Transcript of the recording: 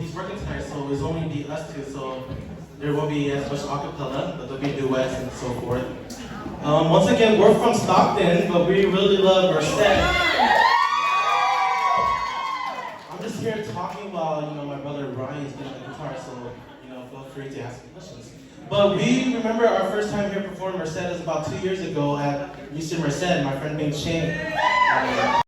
He's working tonight, so it's only be us two, so there won't be as much acapella, but there'll be duets and so forth. Once again, we're from Stockton, but we really love our set. I'm just here talking while, my brother Ryan is playing the guitar, so, feel free to ask me questions. But we remember our first time here performing Merced is about 2 years ago at UC Merced, my friend Bing Ching.